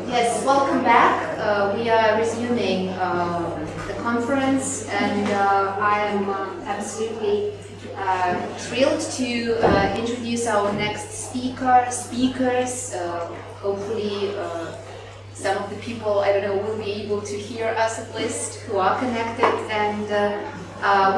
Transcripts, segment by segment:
Yes, welcome back. We are resuming the conference, and I am absolutely thrilled to introduce our next speakers. Hopefully, some of the people, I don't know, will be able to hear us at least, who are connected. And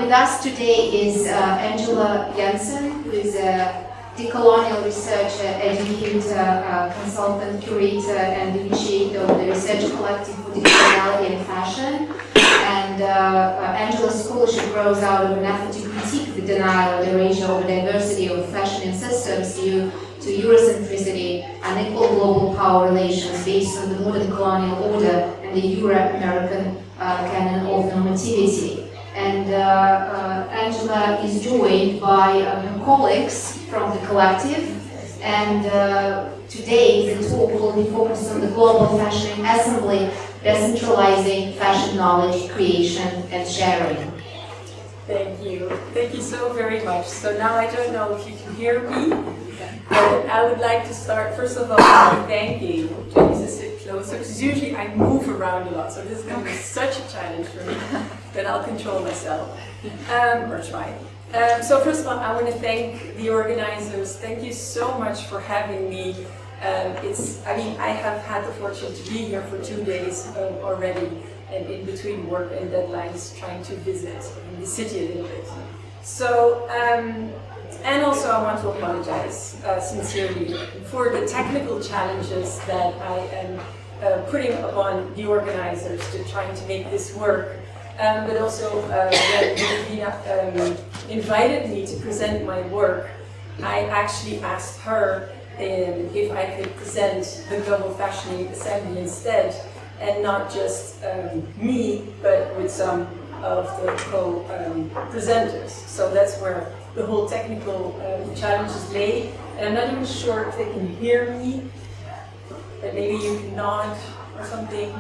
with us today is Angela Jansen, who is a decolonial researcher, educator, consultant, curator, and initiator of the Research Collective for Decoloniality and Fashion. And Angela's scholarship grows out of an effort to critique the denial of the racial diversity of fashion and systems due to Eurocentricity and equal global power relations based on the modern colonial order and the Euro-American canon of normativity. And Angela is joined by her colleagues from the collective, and today the talk will be focused on the global fashion assembly, decentralizing fashion knowledge creation and sharing. Thank you so very much. So now I don't know if you can hear me, but I would like to start first of all by thanking. Just sit closer, because usually I move around a lot, so this is going to be such a challenge for me that I'll control myself, or try. So first of all, I want to thank the organizers. Thank you so much for having me. I have had the fortune to be here for 2 days already, and in between work and deadlines, trying to visit the city a little bit. So, and also I want to apologize sincerely for the technical challenges that I am putting upon the organizers to trying to make this work. But also when Yerevan invited me to present my work, I actually asked her if I could present the Global Fashioning Assembly instead, and not just me, but with some of the co-presenters. So that's where the whole technical challenges lay. And I'm not even sure if they can hear me, but maybe you can nod or something.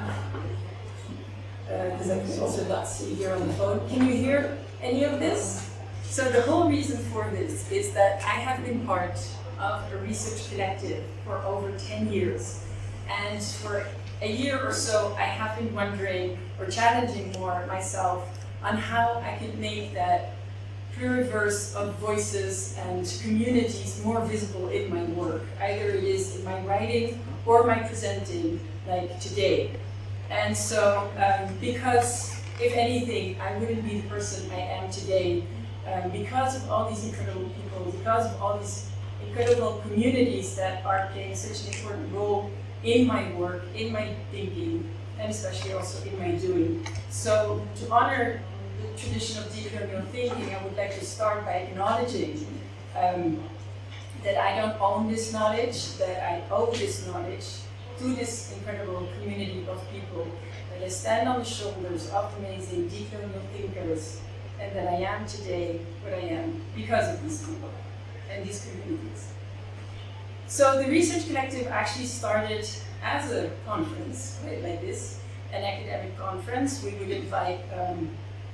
Because I can also not see here on the phone. Can you hear any of this? So the whole reason for this is that I have been part of a research collective for over 10 years. And for a year or so, I have been wondering or challenging more myself on how I could make that pluriverse of voices and communities more visible in my work. Either it is in my writing or my presenting, like today. And so, because, if anything, I wouldn't be the person I am today, because of all these incredible people, because of all these incredible communities that are playing such an important role in my work, in my thinking, and especially also in my doing. So, to honor the tradition of decolonial thinking, I would like to start by acknowledging that I don't own this knowledge, that I owe this knowledge to this incredible community of people, that I stand on the shoulders of amazing decolonial thinkers, and that I am today what I am because of these people and these communities. So the Research Collective actually started as a conference, right, like this, an academic conference. We would invite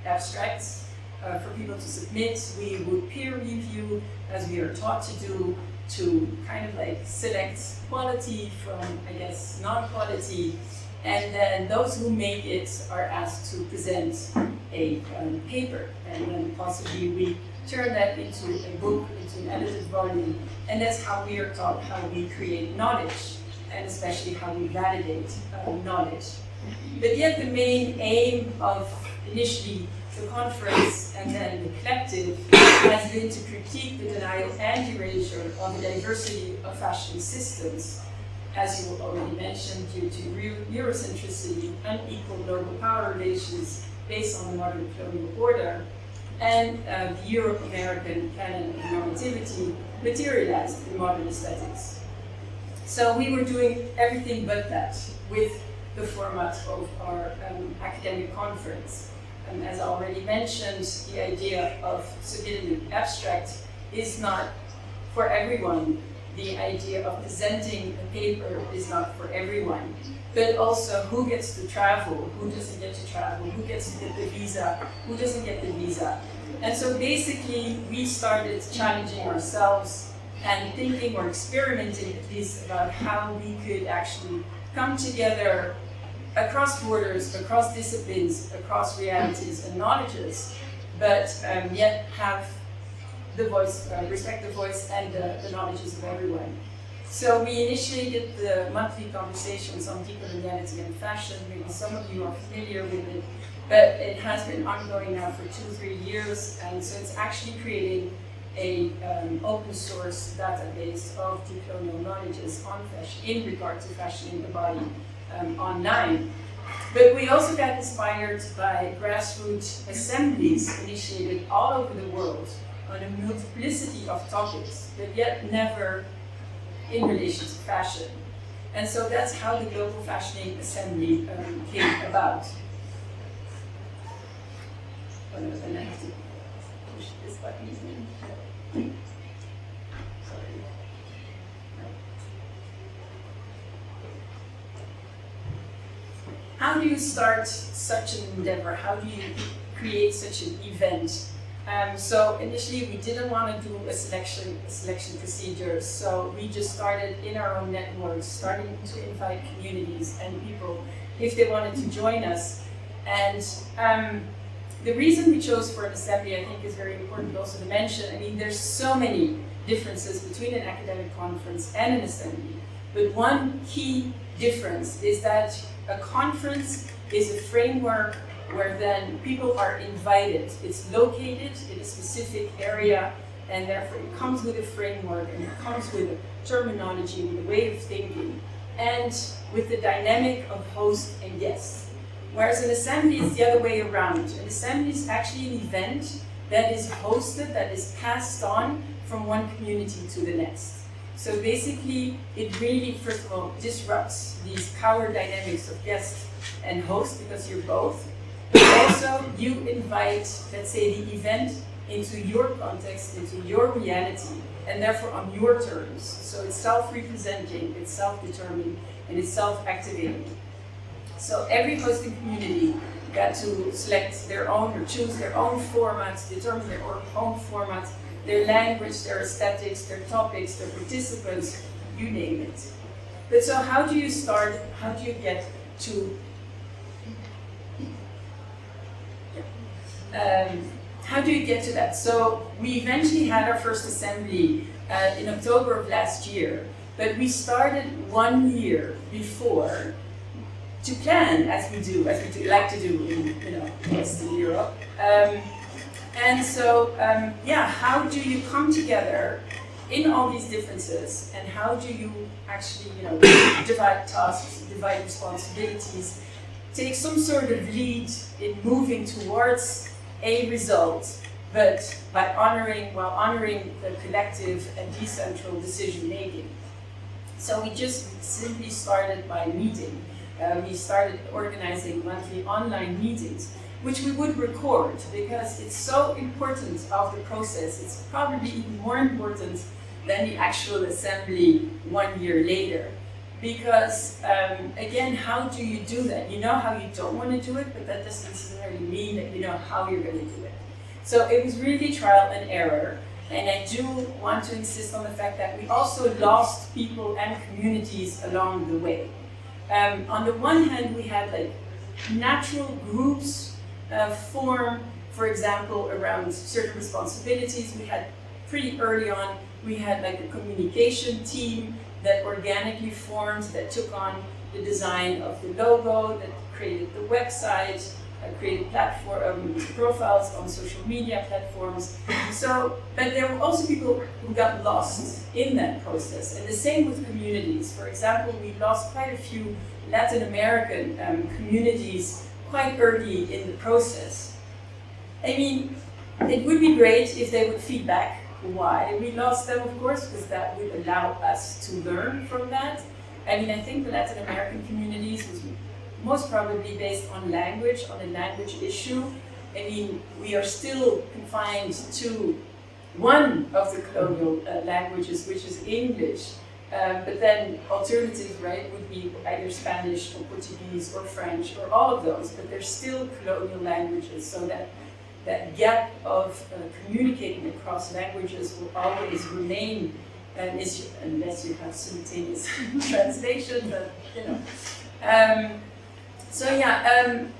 abstracts for people to submit. We would peer review, as we are taught to do, to kind of like select quality from, I guess, non-quality, and then those who make it are asked to present a paper, and then possibly we turn that into a book, into an edited volume, and that's how we are taught how we create knowledge, and especially how we validate knowledge. But yet the main aim of initially the conference and then the collective has been to critique the denial and erasure of the diversity of fashion systems, as you already mentioned, due to Eurocentricity, unequal global power relations based on the modern colonial order, and the Euro-American canon of normativity materialized in modern aesthetics. So we were doing everything but that with the format of our academic conference. As I already mentioned, the idea of submitting an abstract is not for everyone. The idea of presenting a paper is not for everyone. But also, who gets to travel, who doesn't get to travel, who gets to get the visa, who doesn't get the visa. And so basically, we started challenging ourselves and thinking or experimenting at least about how we could actually come together across borders, across disciplines, across realities and knowledges, but yet have the voice, respect the voice and the knowledges of everyone. So we initiated the monthly conversations on decoloniality and fashion. Maybe some of you are familiar with it, but it has been ongoing now for 2-3 years, and so it's actually creating a open source database of decolonial knowledges on fashion, in regard to fashion in the body, online. But we also got inspired by grassroots assemblies initiated all over the world on a multiplicity of topics, but yet never in relation to fashion. And so that's how the Global Fashioning Assembly came about. Oh no, then I have to push this button. Sorry. How do you start such an endeavor? How do you create such an event? So initially we didn't want to do a selection procedure, so we just started in our own networks, starting to invite communities and people if they wanted to join us. And the reason we chose for an assembly, I think, is very important also to mention. I mean, there's so many differences between an academic conference and an assembly, but one key difference is that a conference is a framework where then people are invited. It's located in a specific area, and therefore it comes with a framework, and it comes with a terminology, with a way of thinking, and with the dynamic of host and guest. Whereas an assembly is the other way around. An assembly is actually an event that is hosted, that is passed on from one community to the next. So basically, it really, first of all, disrupts these power dynamics of guest and host, because you're both. But also, you invite, let's say, the event into your context, into your reality, and therefore on your terms. So it's self-representing, it's self-determined, and it's self-activating. So every hosting community got to select their own, or choose their own formats, determine their own formats, their language, their aesthetics, their topics, their participants, you name it. But so how do you start, how do you get to how do you get to that? So we eventually had our first assembly in October of last year, but we started 1 year before to plan, as we like to do in Western Europe. And so, how do you come together in all these differences, and how do you actually, divide tasks, divide responsibilities, take some sort of lead in moving towards a result, but while honoring the collective and decentral decision making. So we just simply started by meeting. We started organizing monthly online meetings, which we would record because it's so important of the process. It's probably even more important than the actual assembly 1 year later. Because, again, how do you do that? You know how you don't want to do it, but that doesn't necessarily mean that you know how you're going to do it. So it was really trial and error, and I do want to insist on the fact that we also lost people and communities along the way. On the one hand, we had like natural groups form, for example, around certain responsibilities. We had pretty early on, we had like a communication team that organically formed, that took on the design of the logo, that created the website, created platform profiles on social media platforms. So, but there were also people who got lost in that process, and the same with communities. For example, we lost quite a few Latin American communities quite early in the process. I mean, it would be great if they would feedback why we lost them, of course, because that would allow us to learn from that. I mean, I think the Latin American communities was most probably based on language, on a language issue. I mean, we are still confined to one of the colonial languages, which is English. But then alternatives, right, would be either Spanish or Portuguese or French or all of those, but they're still colonial languages, so that gap of communicating across languages will always remain unless you have simultaneous translation, but you know.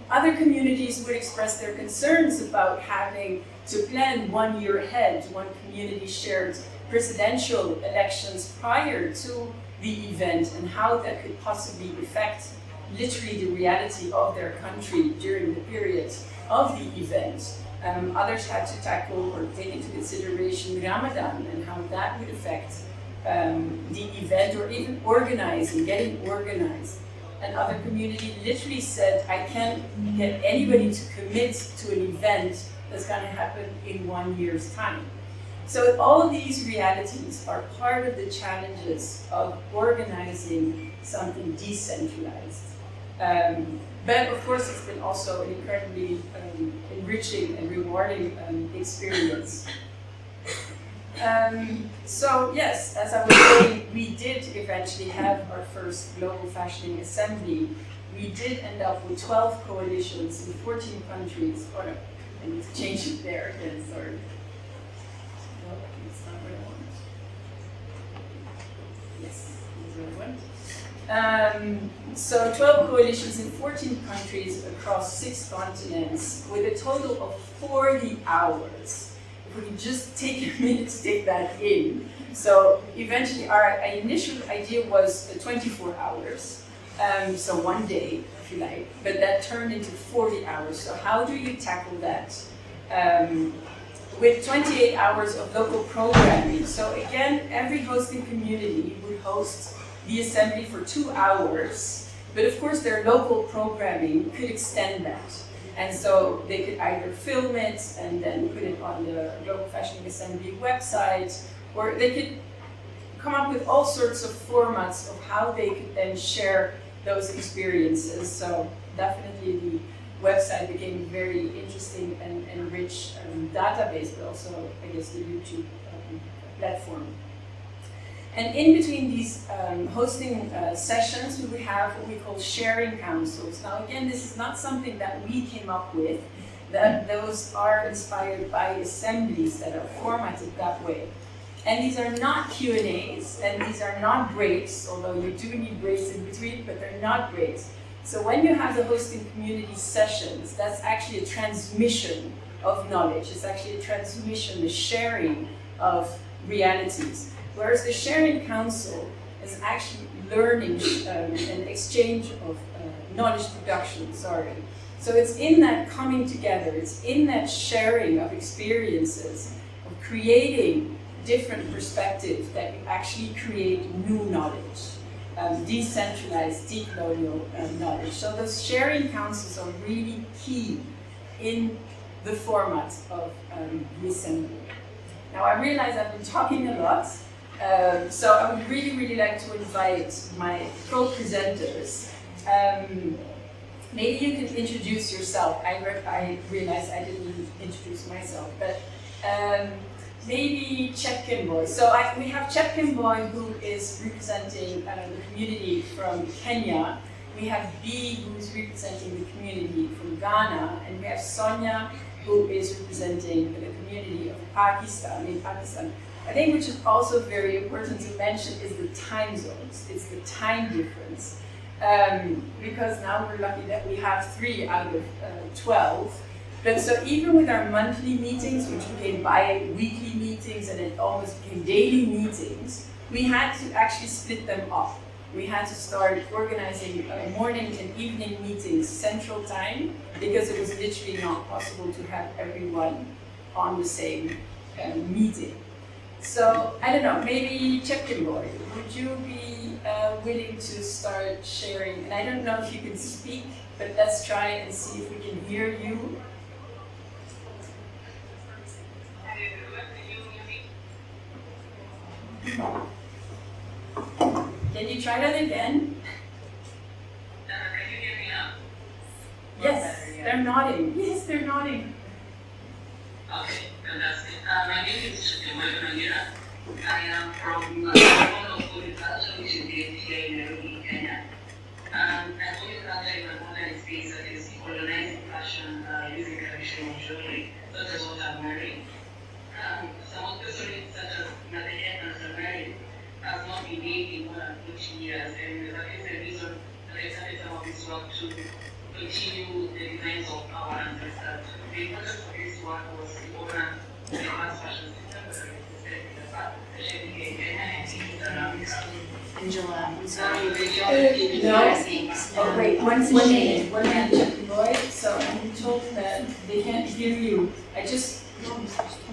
Other communities would express their concerns about having to plan 1 year ahead. One community shared presidential elections prior to the event and how that could possibly affect literally the reality of their country during the period of the event. Others had to tackle or take into consideration Ramadan and how that would affect the event, or even getting organized. Another community literally said, I can't get anybody to commit to an event that's going to happen in 1 year's time. So all of these realities are part of the challenges of organizing something decentralized. But of course, it's been also an incredibly enriching and rewarding experience. So yes, as I was saying, we did eventually have our first global fashioning assembly. We did end up with 12 coalitions in 14 countries. Oh no, I need to change it there again, sorry. No, it's not what I want. Yes, this is what I want. So 12 coalitions in 14 countries across 6 continents with a total of 40 hours. If we can just take a minute to take that in. So eventually our initial idea was 24 hours, so 1 day, if you like, but that turned into 40 hours. So how do you tackle that? With 28 hours of local programming. So again, every hosting community would host the assembly for 2 hours, but of course their local programming could extend that. And so they could either film it and then put it on the Global Fashioning Assembly website, or they could come up with all sorts of formats of how they could then share those experiences. So definitely the website became a very interesting and rich database, but also, I guess, the YouTube platform. And in between these hosting sessions, we would have what we call sharing councils. Now again, this is not something that we came up with. Those are inspired by assemblies that are formatted that way. And these are not Q&As, and these are not breaks, although you do need breaks in between, but they're not breaks. So when you have the hosting community sessions, that's actually a transmission of knowledge. It's actually a transmission, the sharing of realities. Whereas the sharing council is actually learning and exchange of knowledge production, So it's in that coming together, it's in that sharing of experiences, of creating different perspectives that you actually create new knowledge, decentralized, decolonial knowledge. So those sharing councils are really key in the format of the assembly. Now I realize I've been talking a lot, so I would really like to invite my co-presenters. Maybe you can introduce yourself. I realized I didn't introduce myself, but maybe Chepkin Boy. So we have Chepkin Boy, who is representing the community from Kenya. We have B, who is representing the community from Ghana, and we have Sonia, who is representing the community of Pakistan, in Pakistan. I think which is also very important to mention is the time zones. It's the time difference. Because now we're lucky that we have 3 out of 12. But so even with our monthly meetings, which became bi-weekly meetings and it almost became daily meetings, we had to actually split them up. We had to start organizing morning and evening meetings central time, because it was literally not possible to have everyone on the same meeting. So, I don't know, maybe Chepkin Boy, would you be willing to start sharing? And I don't know if you can speak, but let's try and see if we can hear you. Can you try that again? Can you hear me now? Yes, they're nodding. Yes, they're nodding. Okay, fantastic. My name is Yerevan. I am from one of Odisha, which is here in Nairobi, Kenya. And Odisha is a modern space that is colonizing fashion using traditional jewelry, such as what I'm wearing. Some of the stories, such as Nadege and Samari, continue the designs of our ancestors. The importance of this work was to honor the mass fashion system that existed in the past, especially in Kenya and in around the Angela, I'm sorry, we don't hear things. Oh, wait, one minute, Roy. So I'm told that they can't hear you.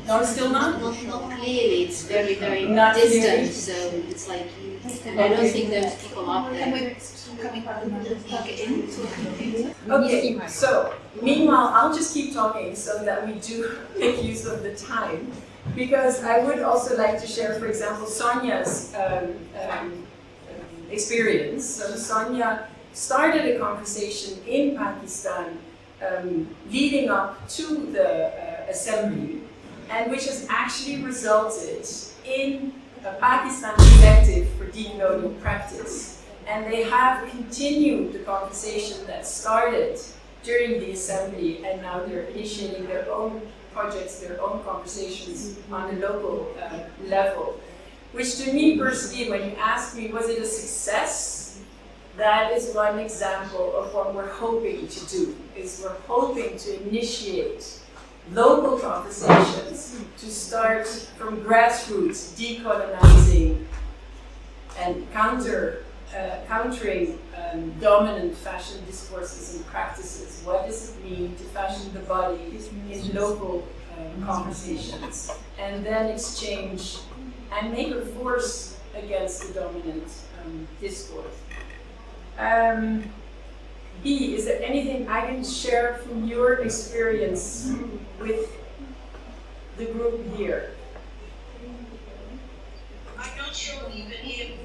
No, still not? Not clearly, it's very, very Not distant, clearly. so it's like, I don't think there's people up there. Okay, so meanwhile, I'll just keep talking so that we do make use of the time, because I would also like to share, for example, Sonia's experience. So Sonia started a conversation in Pakistan leading up to the assembly, and which has actually resulted in a Pakistan collective for decolonial practice. And they have continued the conversation that started during the assembly, and now they're initiating their own projects, their own conversations on a local level. Which to me personally, when you ask me, was it a success? That is one example of what we're hoping to do, is we're hoping to initiate local conversations to start from grassroots, decolonizing and countering dominant fashion discourses and practices. What does it mean to fashion the body in local conversations, and then exchange and make a force against the dominant discourse. B, is there anything I can share from your experience with the group here? I'm not sure you can hear me.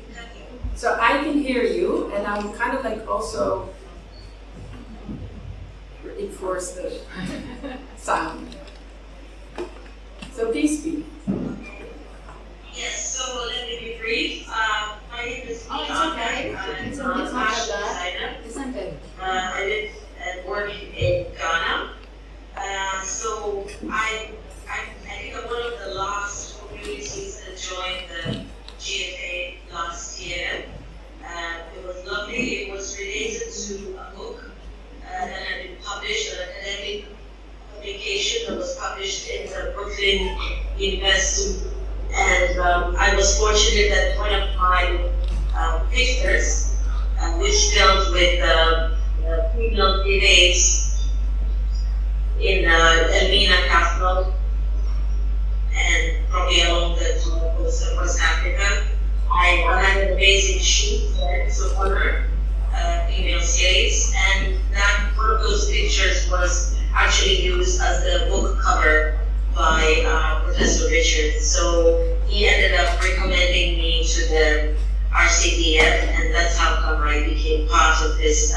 So I can hear you, and I would kind of like also enforce the sound. So please speak. Yes, so let me be brief. My name is Oh, it's okay. I'm It's a not fashion bad. designer. Isn't it? I live and work in Ghana. So I think I'm one of the last communities that joined the GFA last year. It was lovely. It was related to a book that had been published, an academic publication that was published in the Brooklyn University. And I was fortunate that one of my papers, which dealt with female debates in Armenia capital and probably along the coast of West Africa, I had an amazing shoot there to honor female slaves, and that one of those pictures was actually used as the book cover by Professor Richards. So he ended up recommending me to the RCDF, and that's how come I became part of this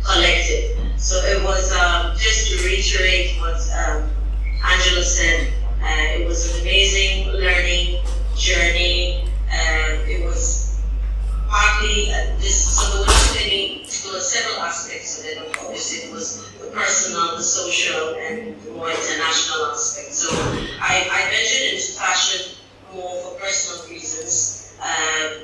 collective. So it was, just to reiterate what Angela said, it was an amazing learning journey. It was partly so there were several aspects of it. Obviously, it was the personal, the social, and the more international aspect. So I ventured into fashion more for personal reasons,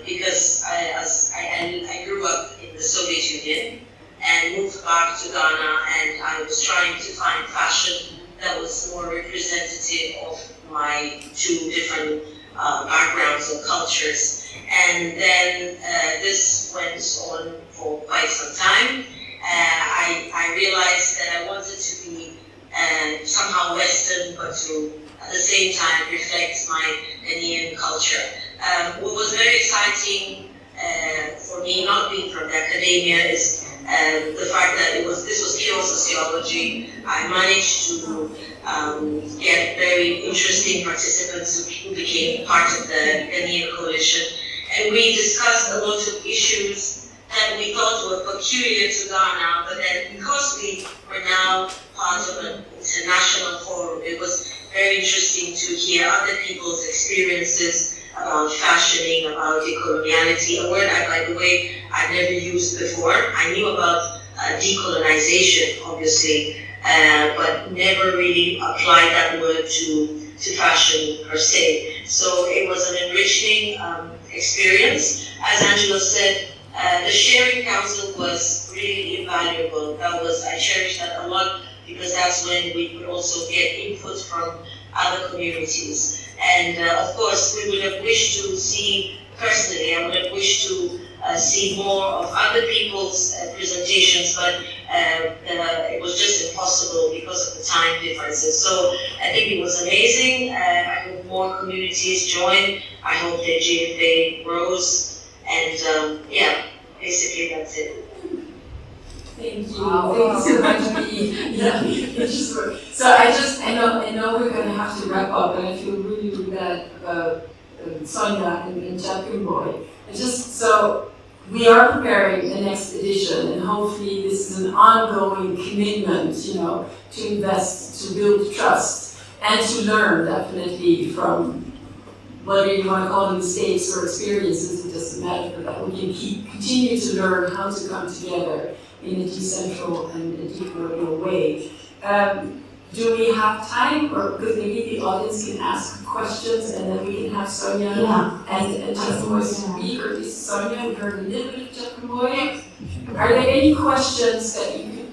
because I grew up in the Soviet Union and moved back to Ghana, and I was trying to find fashion that was more representative of my two different backgrounds and cultures. And then this went on for quite some time. I realized that I wanted to be somehow Western, but to at the same time reflect my Ghanaian culture. What was very exciting for me, not being from the academia, is the fact that this was pure sociology. I managed to get very interesting participants who became part of the Ghanaian coalition, and we discussed a lot of issues that we thought were peculiar to Ghana, but then because we were now part of an international forum, it was very interesting to hear other people's experiences about fashioning, about decoloniality, a word I, by the way, I'd never used before. I knew about decolonization, obviously, but never really applied that word to fashion per se. So it was an enriching experience. As Angela said, The sharing council was really invaluable. I cherish that a lot because that's when we could also get input from other communities. And of course, we would have wished to see, personally, I would have wished to see more of other people's presentations, but it was just impossible because of the time differences. So I think it was amazing. I hope more communities join. I hope that GFA grows. And yeah, basically that's it. Thank you. Wow. Thank you so much, Bea. Yeah. So I know we're going to have to wrap up, and I feel really, really bad about Sonia and Champion Boy. So we are preparing the next edition, and hopefully this is an ongoing commitment, to invest, to build trust, and to learn definitely from whether you want to call them mistakes or experiences, it doesn't matter, that we can continue to learn how to come together in a decentral and a deeper way. Do we have time, or because maybe the audience can ask questions and then we can have Sonia and Chakumoy speak, or at least Sonia, we heard a little bit of Chakumoy. Are there any questions that you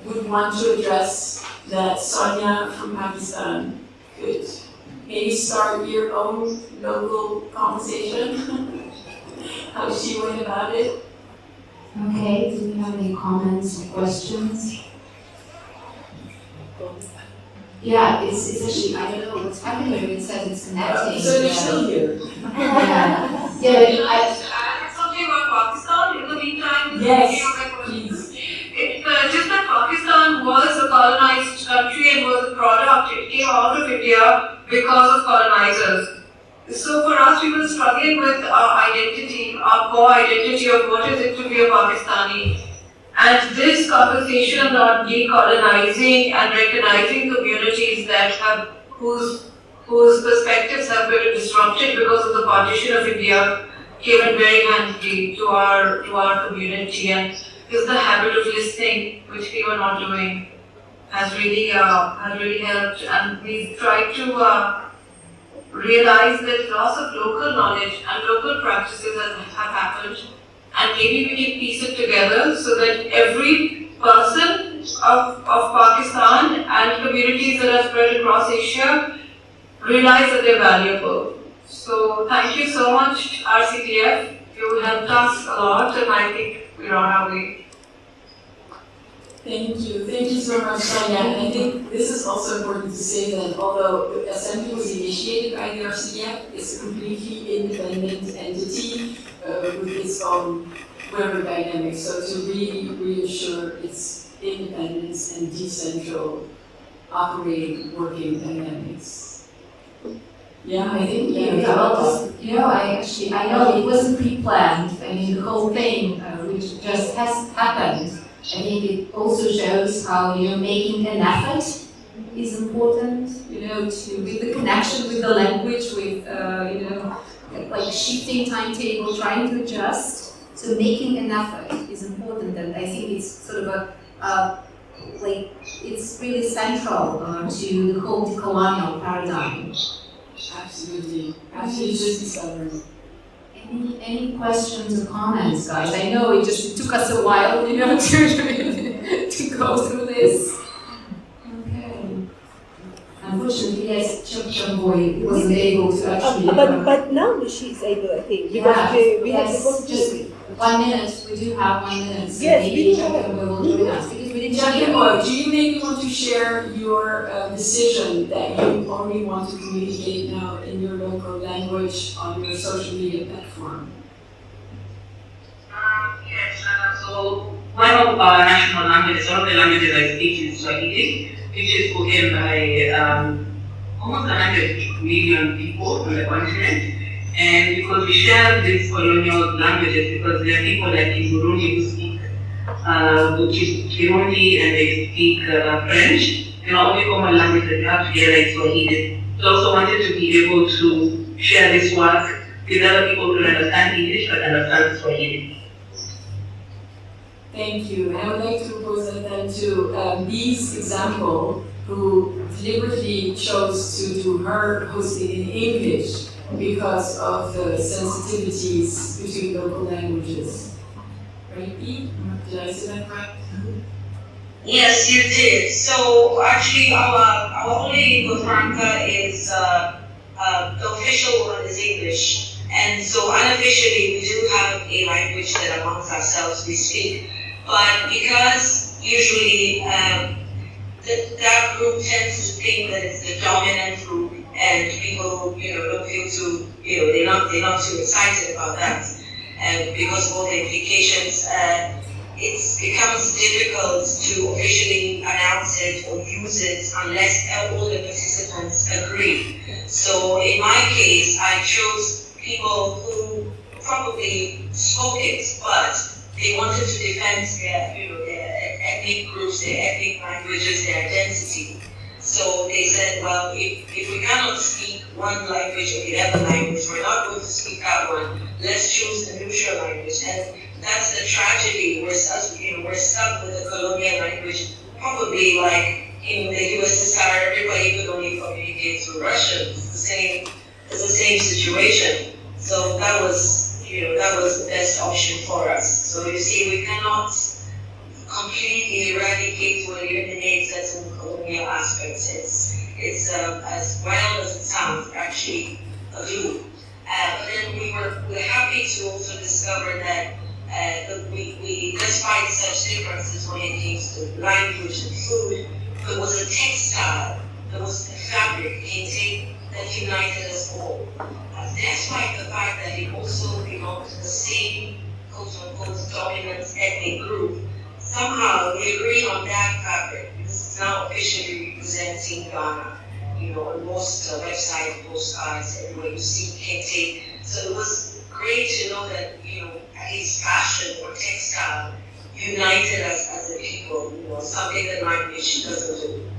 would want to address that Sonia from Pakistan could maybe start your own local conversation? How she went about it? Okay, do we have any comments or questions? Yeah, it's actually, I don't know what's happening here. It says it's connecting. So they're still here. I Something about Pakistan in the meantime. Yes, please. It's just that Pakistan was a colonized country and was a product. It came out of India because of colonizers. So for us, we were struggling with our identity, our core identity of what is it to be a Pakistani. And this conversation on decolonizing and recognizing communities that whose perspectives have been disrupted because of the partition of India came in very handy to our community, and is the habit of listening, which we were not doing, has really helped. And we've tried to realize that loss of local knowledge and local practices have happened. And maybe we can piece it together so that every person of Pakistan and communities that are spread across Asia realize that they're valuable. So thank you so much, RCTF. You helped us a lot, and I think we're on our way. Thank you so much, Sonia. And I think this is also important to say that although Assembly was initiated by the RCTF, it's a completely independent entity with its own member dynamics. So to really reassure its independence and decentral operating, working dynamics. Yeah, I think I know it wasn't pre-planned. I mean, the whole thing, which just has happened. I think it also shows how, making an effort is important, with the connection with the language, with, like shifting timetable, trying to adjust. So making an effort is important, and I think it's sort of it's really central to the whole decolonial paradigm. Absolutely. Absolutely. Any questions or comments, guys? I know it took us a while, to go through this. Okay. Unfortunately, yes, Chokchamboy wasn't able to actually. But now she's able, I think, because we have the possibility. 1 minute. We do have 1 minute. So yes, maybe we do Chokchamboy will join us because we didn't. Chokchamboy, do you maybe want to share your decision that you only want to communicate now in your local language on your social media platform? Yes, so one of our national languages, one of the languages I speak is Swahili, which is spoken by almost 100 million people on the continent. And because we share these colonial languages, because there are people like in Burundi who speak Kirundi and they speak French, the only common language that we have together is Swahili. We also wanted to be able to share this work with other people who understand English but understand Swahili. Thank you. And I would like to propose that then to Bea's example, who deliberately chose to do her hosting in English because of the sensitivities between local languages. Repeat. Did I say that correct? Yes, you did. So actually, our only lingua franca is the official one is English, and so unofficially we do have a language that amongst ourselves we speak. But because usually that group tends to think that it's the dominant group, and people, don't feel too, they're not too excited about that, and because of all the implications, it becomes difficult to officially announce it or use it unless all the participants agree. So in my case, I chose people who probably spoke it, but they wanted to defend their ethnic groups, their ethnic languages, their identity. So they said, well, if we cannot speak one language or the other language, we're not going to speak that one. Let's choose the neutral language. And that's the tragedy. We're stuck with the colonial language. Probably like in the USSR, everybody could only communicate through Russian. It's the same situation. So that was the best option for us. So you see, we cannot completely eradicate or eliminate certain colonial aspects. It's as wild as it sounds, actually a glue. But then we're happy to also discover that we despite such differences when it came to language and food, there was a textile, there was a fabric, kente, that united us all. Despite the fact that it also belonged to the same quote-unquote dominant ethnic group, somehow we agreed on that fabric. This is now officially representing Ghana. On most website postcards, everywhere you see kente. So it was great to know that, at least fashion or textile united us as a people, something that language doesn't do.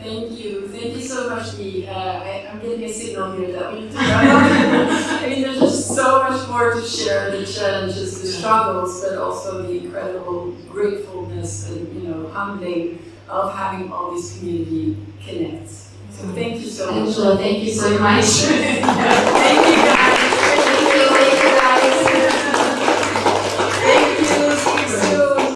Thank you so much, Dee. I'm getting a signal here that we need to wrap up. I mean, there's just so much more to share, the challenges, the struggles, but also the incredible gratefulness and humbling of having all this community connect. So thank you so much. Angela, thank you so much. Thank you.